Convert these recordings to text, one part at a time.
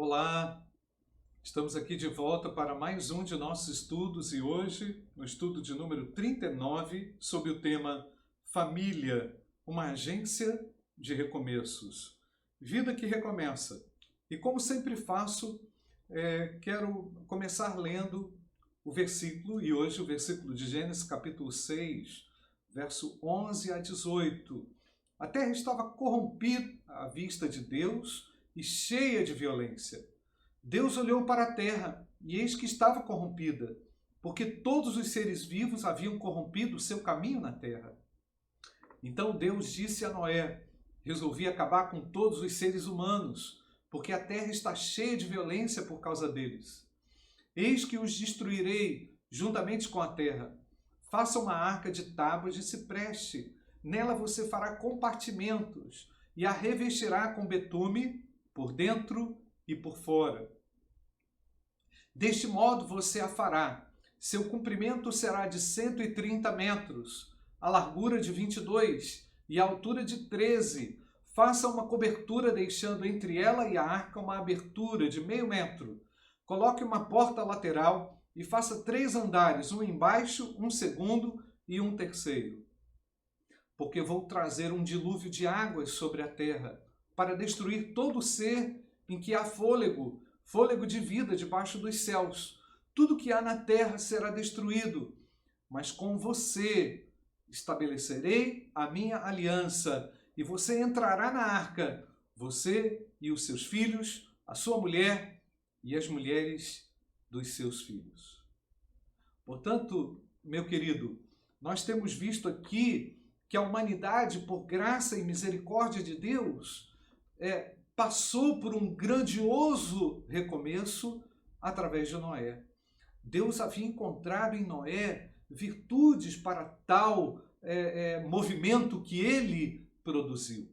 Olá, estamos aqui de volta para mais um de nossos estudos e hoje, no estudo de número 39, sobre o tema Família, uma agência de recomeços. Vida que recomeça. E como sempre faço, quero começar lendo o versículo, e hoje o versículo de Gênesis capítulo 6, verso 11 a 18. A terra estava corrompida à vista de Deus e cheia de violência. Deus olhou para a terra e eis que estava corrompida, porque todos os seres vivos haviam corrompido o seu caminho na terra. Então Deus disse a Noé: resolvi acabar com todos os seres humanos, porque a terra está cheia de violência por causa deles. Eis que os destruirei juntamente com a terra. Faça uma arca de tábuas de cipreste. Nela você fará compartimentos e a revestirá com betume por dentro e por fora. Deste modo você a fará. Seu comprimento será de 130 metros, a largura de 22 e a altura de 13. Faça uma cobertura deixando entre ela e a arca uma abertura de meio metro. Coloque uma porta lateral e faça 3 andares, um embaixo, um segundo e um terceiro. Porque vou trazer um dilúvio de águas sobre a terra, para destruir todo ser em que há fôlego de vida debaixo dos céus. Tudo que há na terra será destruído, mas com você estabelecerei a minha aliança, e você entrará na arca, você e os seus filhos, a sua mulher e as mulheres dos seus filhos. Portanto, meu querido, nós temos visto aqui que a humanidade, por graça e misericórdia de Deus, passou por um grandioso recomeço através de Noé. Deus havia encontrado em Noé virtudes para tal movimento que ele produziu.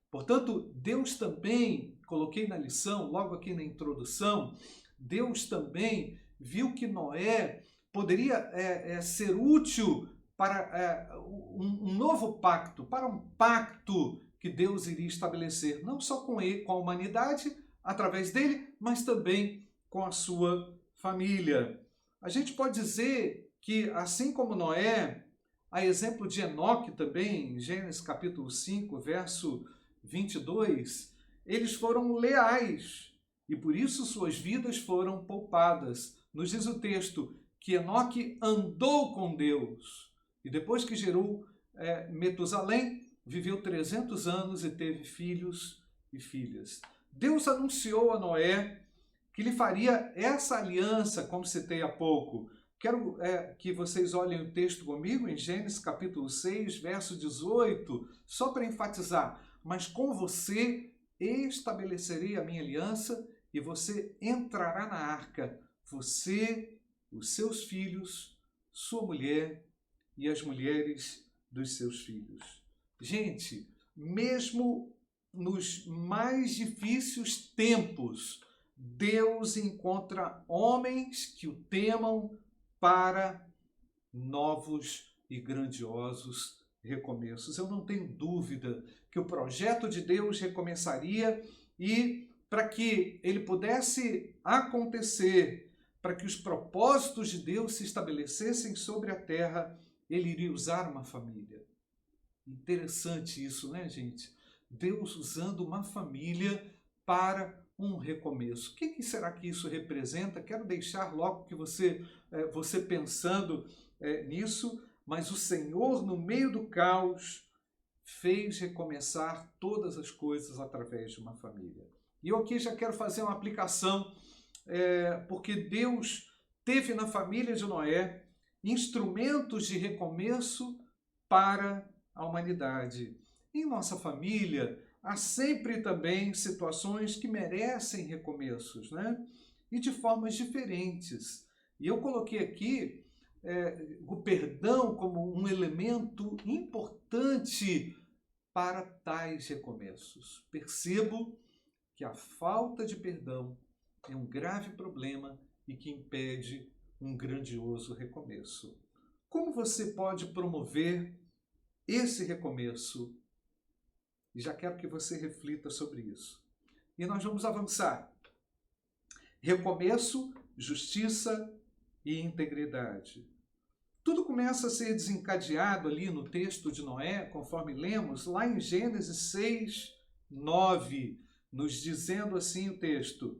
Portanto, Deus também, coloquei na lição, logo aqui na introdução, Deus também viu que Noé poderia ser útil para um novo pacto, para um pacto que Deus iria estabelecer, não só com ele, com a humanidade, através dele, mas também com a sua família. A gente pode dizer que, assim como Noé, a exemplo de Enoque também, em Gênesis capítulo 5, verso 22, eles foram leais e por isso suas vidas foram poupadas. Nos diz o texto que Enoque andou com Deus e depois que gerou Metusalém, viveu 300 anos e teve filhos e filhas. Deus anunciou a Noé que lhe faria essa aliança, como citei há pouco. Quero que vocês olhem o texto comigo em Gênesis capítulo 6, verso 18, só para enfatizar. Mas com você estabelecerei a minha aliança e você entrará na arca, você, os seus filhos, sua mulher e as mulheres dos seus filhos. Gente, mesmo nos mais difíceis tempos, Deus encontra homens que o temam para novos e grandiosos recomeços. Eu não tenho dúvida que o projeto de Deus recomeçaria e para que ele pudesse acontecer, para que os propósitos de Deus se estabelecessem sobre a terra, ele iria usar uma família. Interessante isso, né, gente? Deus usando uma família para um recomeço. O que será que isso representa? Quero deixar logo que você pensando nisso, mas o Senhor, no meio do caos, fez recomeçar todas as coisas através de uma família. E eu aqui já quero fazer uma aplicação, porque Deus teve na família de Noé instrumentos de recomeço para a humanidade. Em nossa família, há sempre também situações que merecem recomeços, né? E de formas diferentes. E eu coloquei aqui o perdão como um elemento importante para tais recomeços. Percebo que a falta de perdão é um grave problema e que impede um grandioso recomeço. Como você pode promover esse recomeço? E já quero que você reflita sobre isso. E nós vamos avançar. recomeço, justiça e integridade. Tudo começa a ser desencadeado ali no texto de Noé, conforme lemos, lá em Gênesis 6, 9, nos dizendo assim o texto: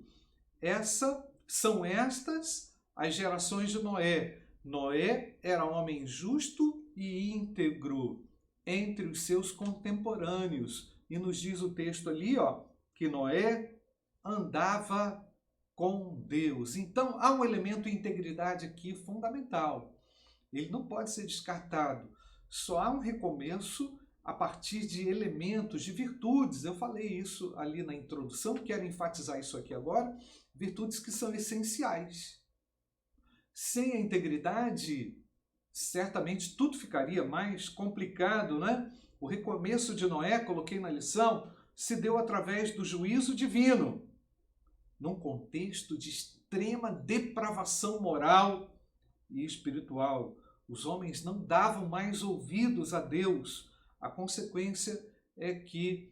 são estas as gerações de Noé. Noé era homem justo e íntegro entre os seus contemporâneos. E nos diz o texto ali, que Noé andava com Deus. Então, há um elemento de integridade aqui fundamental. Ele não pode ser descartado. Só há um recomeço a partir de elementos, de virtudes. Eu falei isso ali na introdução, quero enfatizar isso aqui agora. Virtudes que são essenciais. Sem a integridade, certamente tudo ficaria mais complicado, né? O recomeço de Noé, coloquei na lição, se deu através do juízo divino, num contexto de extrema depravação moral e espiritual. Os homens não davam mais ouvidos a Deus. A consequência é que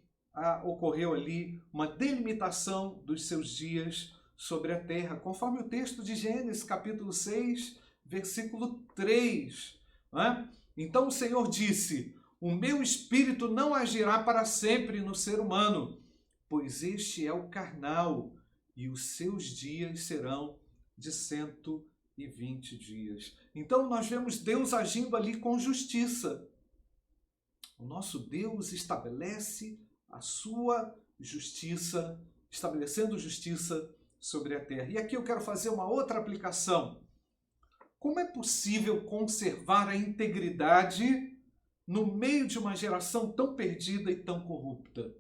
ocorreu ali uma delimitação dos seus dias sobre a terra, conforme o texto de Gênesis, capítulo 6, versículo 3. Né? Então o Senhor disse: o meu espírito não agirá para sempre no ser humano, pois este é o carnal, e os seus dias serão de 120 dias. Então nós vemos Deus agindo ali com justiça. O nosso Deus estabelece a sua justiça, estabelecendo justiça sobre a terra. E aqui eu quero fazer uma outra aplicação. Como é possível conservar a integridade no meio de uma geração tão perdida e tão corrupta?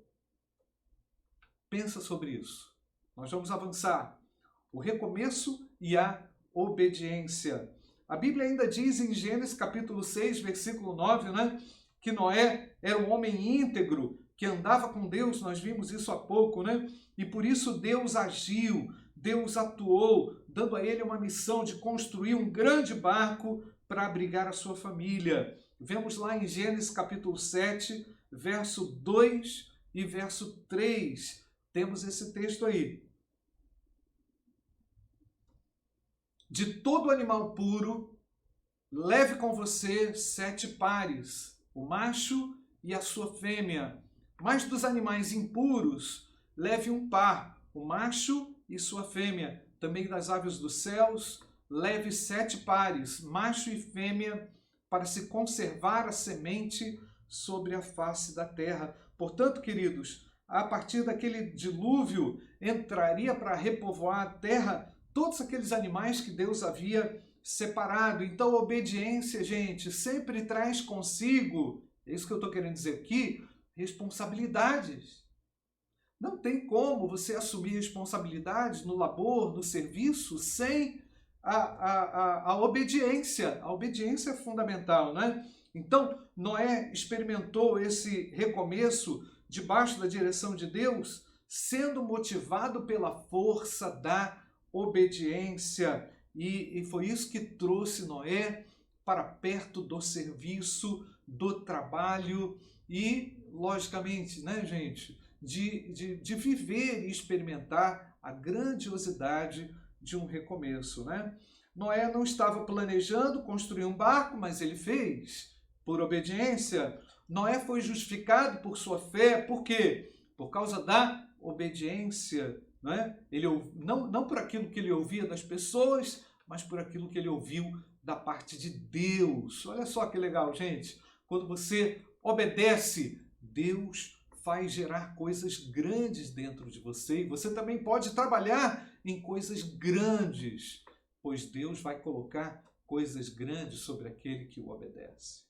Pensa sobre isso. Nós vamos avançar. O recomeço e a obediência. A Bíblia ainda diz em Gênesis capítulo 6, versículo 9, né, que Noé era um homem íntegro, que andava com Deus, nós vimos isso há pouco, né? E por isso Deus agiu, Deus atuou, dando a ele uma missão de construir um grande barco para abrigar a sua família. Vemos lá em Gênesis capítulo 7, verso 2 e verso 3. Temos esse texto aí. De todo animal puro, leve com você 7 pares, o macho e a sua fêmea. Mas dos animais impuros, leve um par, o macho e sua fêmea. Também das aves dos céus, leve 7 pares, macho e fêmea, para se conservar a semente sobre a face da terra. Portanto, queridos, a partir daquele dilúvio, entraria para repovoar a terra todos aqueles animais que Deus havia separado. Então, a obediência, gente, sempre traz consigo, é isso que eu estou querendo dizer aqui, responsabilidades. Não tem como você assumir responsabilidades no labor, no serviço, sem a obediência. A obediência é fundamental, né? Então, Noé experimentou esse recomeço debaixo da direção de Deus, sendo motivado pela força da obediência. E foi isso que trouxe Noé para perto do serviço, do trabalho e, logicamente, né, gente, de viver e experimentar a grandiosidade de um recomeço, né? Noé não estava planejando construir um barco, mas ele fez, por obediência. Noé foi justificado por sua fé, por quê? Por causa da obediência, né? Ele não por aquilo que ele ouvia das pessoas, mas por aquilo que ele ouviu da parte de Deus. Olha só que legal, gente. Quando você obedece, Deus faz gerar coisas grandes dentro de você. E você também pode trabalhar em coisas grandes, pois Deus vai colocar coisas grandes sobre aquele que o obedece.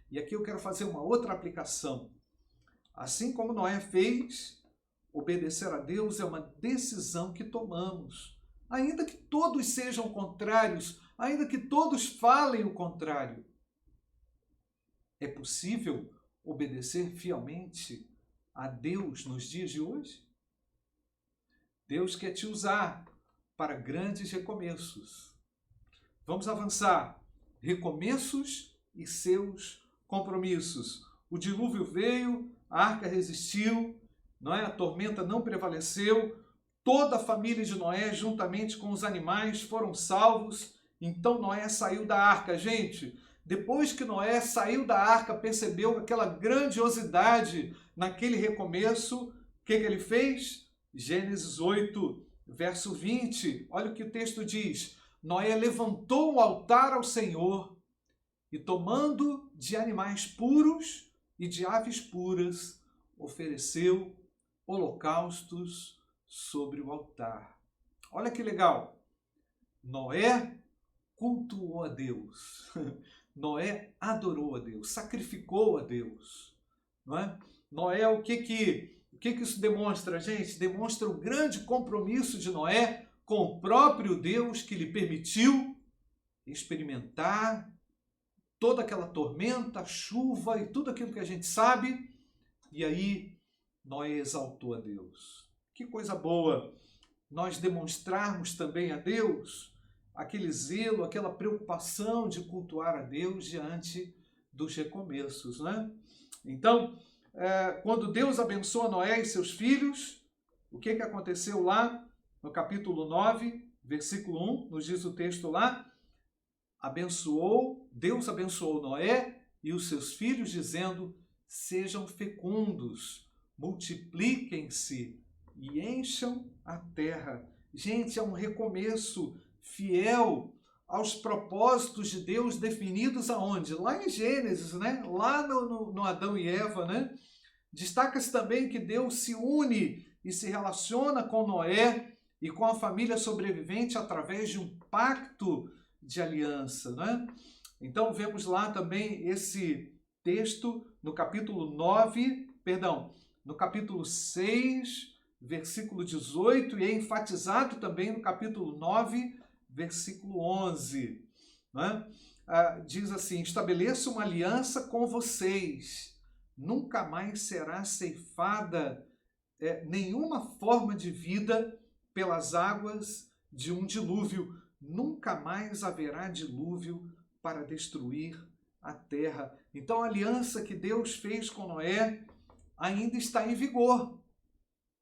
E aqui eu quero fazer uma outra aplicação. Assim como Noé fez, obedecer a Deus é uma decisão que tomamos. Ainda que todos sejam contrários, ainda que todos falem o contrário. É possível obedecer fielmente a Deus nos dias de hoje? Deus quer te usar para grandes recomeços. Vamos avançar. Recomeços e seus compromissos. O dilúvio veio, a arca resistiu, não é? A tormenta não prevaleceu, Toda a família de Noé, juntamente com os animais, foram salvos. Então Noé saiu da arca. Gente, depois que Noé saiu da arca, percebeu aquela grandiosidade naquele recomeço, o que ele fez? Gênesis 8, verso 20. Olha o que o texto diz. Noé levantou um altar ao Senhor e, tomando de animais puros e de aves puras, ofereceu holocaustos sobre o altar. Olha que legal. Noé cultuou a Deus. Noé adorou a Deus, sacrificou a Deus. Não é? Noé, o que isso demonstra, gente? Demonstra o grande compromisso de Noé com o próprio Deus, que lhe permitiu experimentar toda aquela tormenta, chuva e tudo aquilo que a gente sabe. E aí Noé exaltou a Deus. Que coisa boa nós demonstrarmos também a Deus aquele zelo, aquela preocupação de cultuar a Deus diante dos recomeços, né? Então, quando Deus abençoa Noé e seus filhos, o que aconteceu lá no capítulo 9, versículo 1, nos diz o texto lá, Deus abençoou Noé e os seus filhos, dizendo: sejam fecundos, multipliquem-se e encham a terra. Gente, é um recomeço fiel aos propósitos de Deus definidos aonde? Lá em Gênesis, né? Lá no Adão e Eva, né? Destaca-se também que Deus se une e se relaciona com Noé e com a família sobrevivente através de um pacto de aliança, né? Então vemos lá também esse texto no capítulo 6, versículo 18, e é enfatizado também no capítulo 9, versículo 11. Né? Diz assim: estabeleço uma aliança com vocês, nunca mais será ceifada nenhuma forma de vida pelas águas de um dilúvio, nunca mais haverá dilúvio para destruir a terra. Então a aliança que Deus fez com Noé ainda está em vigor,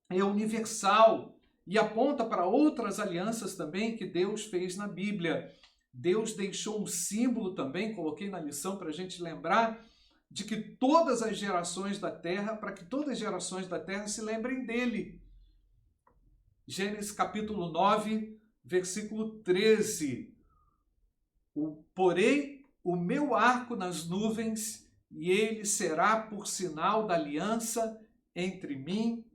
é universal e aponta para outras alianças também que Deus fez na Bíblia. Deus deixou um símbolo também, coloquei na lição para a gente lembrar, de que todas as gerações da terra, para que todas as gerações da terra se lembrem dele. Gênesis capítulo 9, versículo 13. Porei o meu arco nas nuvens, e ele será por sinal da aliança entre mim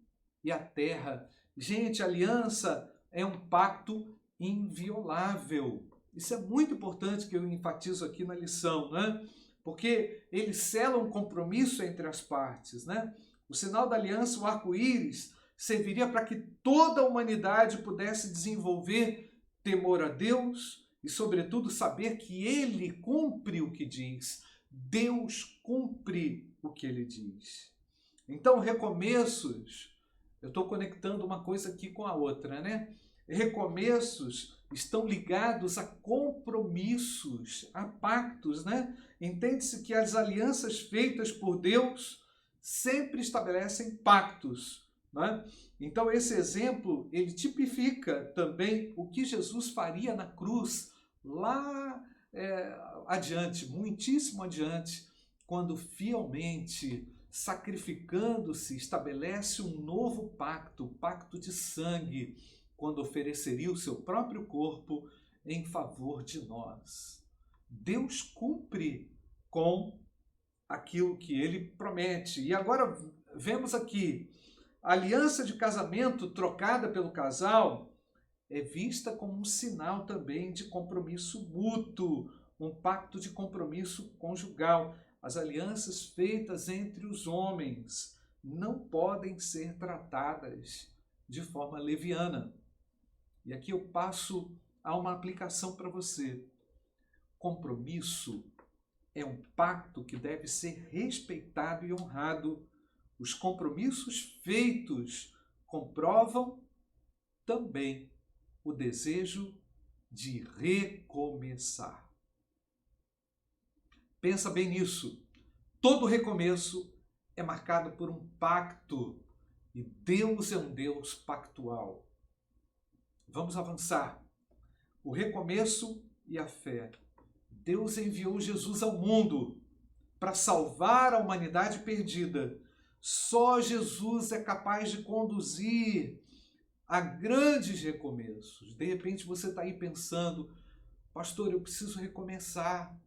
e a terra. Gente, a aliança é um pacto inviolável. Isso é muito importante que eu enfatizo aqui na lição, né? Porque ele sela um compromisso entre as partes, né? O sinal da aliança, o arco-íris, serviria para que toda a humanidade pudesse desenvolver temor a Deus e, sobretudo, saber que ele cumpre o que diz. Deus cumpre o que ele diz. Então, recomeços, eu estou conectando uma coisa aqui com a outra, né? Recomeços estão ligados a compromissos, a pactos, né? Entende-se que as alianças feitas por Deus sempre estabelecem pactos, né? Então esse exemplo, ele tipifica também o que Jesus faria na cruz, lá adiante, muitíssimo adiante, quando fielmente, sacrificando-se, estabelece um novo pacto, o pacto de sangue, quando ofereceria o seu próprio corpo em favor de nós. Deus cumpre com aquilo que ele promete. E agora vemos aqui, a aliança de casamento trocada pelo casal é vista como um sinal também de compromisso mútuo, um pacto de compromisso conjugal. As alianças feitas entre os homens não podem ser tratadas de forma leviana. E aqui eu passo a uma aplicação para você. Compromisso é um pacto que deve ser respeitado e honrado. Os compromissos feitos comprovam também o desejo de recomeçar. Pensa bem nisso. Todo recomeço é marcado por um pacto, e Deus é um Deus pactual. Vamos avançar. O recomeço e a fé. Deus enviou Jesus ao mundo para salvar a humanidade perdida. Só Jesus é capaz de conduzir a grandes recomeços. De repente você está aí pensando, pastor, eu preciso recomeçar.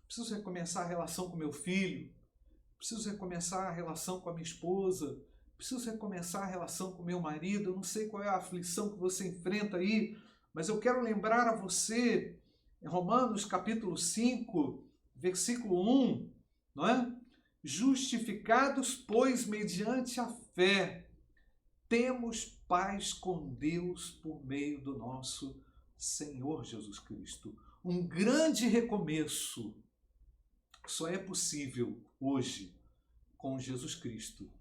Preciso recomeçar a relação com meu filho. Preciso recomeçar a relação com a minha esposa. Preciso recomeçar a relação com meu marido. Eu não sei qual é a aflição que você enfrenta aí, mas eu quero lembrar a você, em Romanos capítulo 5, versículo 1, não é? Justificados, pois, mediante a fé, temos paz com Deus por meio do nosso Senhor Jesus Cristo. Um grande recomeço só é possível hoje com Jesus Cristo.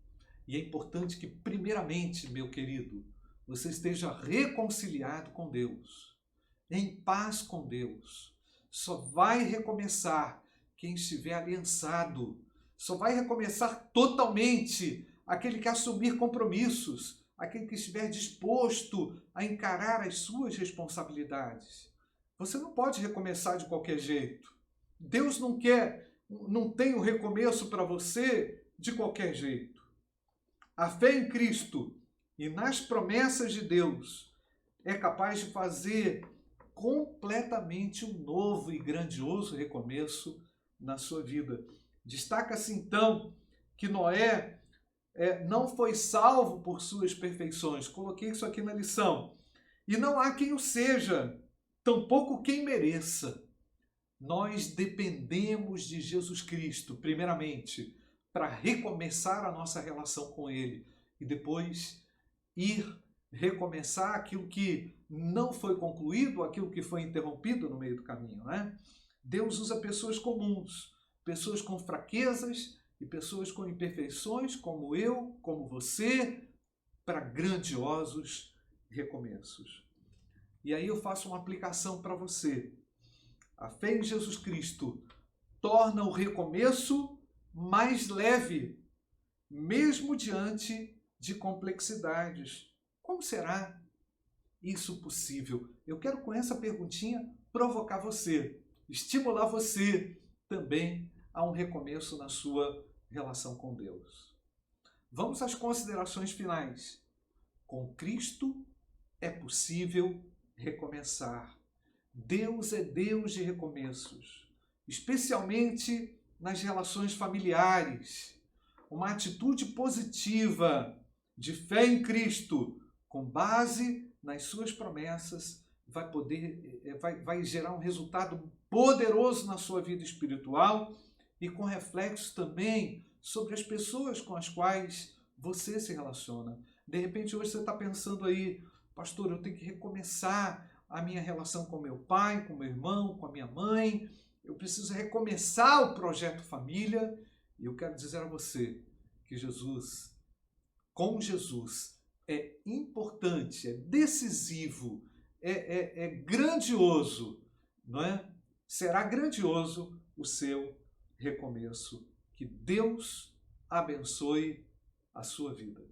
E é importante que, primeiramente, meu querido, você esteja reconciliado com Deus, em paz com Deus. Só vai recomeçar quem estiver aliançado. Só vai recomeçar totalmente aquele que assumir compromissos, aquele que estiver disposto a encarar as suas responsabilidades. Você não pode recomeçar de qualquer jeito. Deus não tem um recomeço para você de qualquer jeito. A fé em Cristo e nas promessas de Deus é capaz de fazer completamente um novo e grandioso recomeço na sua vida. Destaca-se então que Noé não foi salvo por suas perfeições. Coloquei isso aqui na lição. E não há quem o seja, tampouco quem mereça. Nós dependemos de Jesus Cristo, primeiramente, para recomeçar a nossa relação com Ele e depois ir recomeçar aquilo que não foi concluído, aquilo que foi interrompido no meio do caminho, né? Deus usa pessoas comuns, pessoas com fraquezas e pessoas com imperfeições, como eu, como você, para grandiosos recomeços. E aí eu faço uma aplicação para você. A fé em Jesus Cristo torna o recomeço mais leve, mesmo diante de complexidades. Como será isso possível? Eu quero, com essa perguntinha, provocar você, estimular você também a um recomeço na sua relação com Deus. Vamos às considerações finais. Com Cristo é possível recomeçar. Deus é Deus de recomeços, especialmente nas relações familiares. Uma atitude positiva de fé em Cristo, com base nas suas promessas, vai gerar um resultado poderoso na sua vida espiritual e com reflexos também sobre as pessoas com as quais você se relaciona. De repente, hoje você está pensando aí, pastor, eu tenho que recomeçar a minha relação com meu pai, com meu irmão, com a minha mãe. Eu preciso recomeçar o projeto família. E eu quero dizer a você que com Jesus, é importante, é decisivo, é grandioso, não é? Será grandioso o seu recomeço. Que Deus abençoe a sua vida.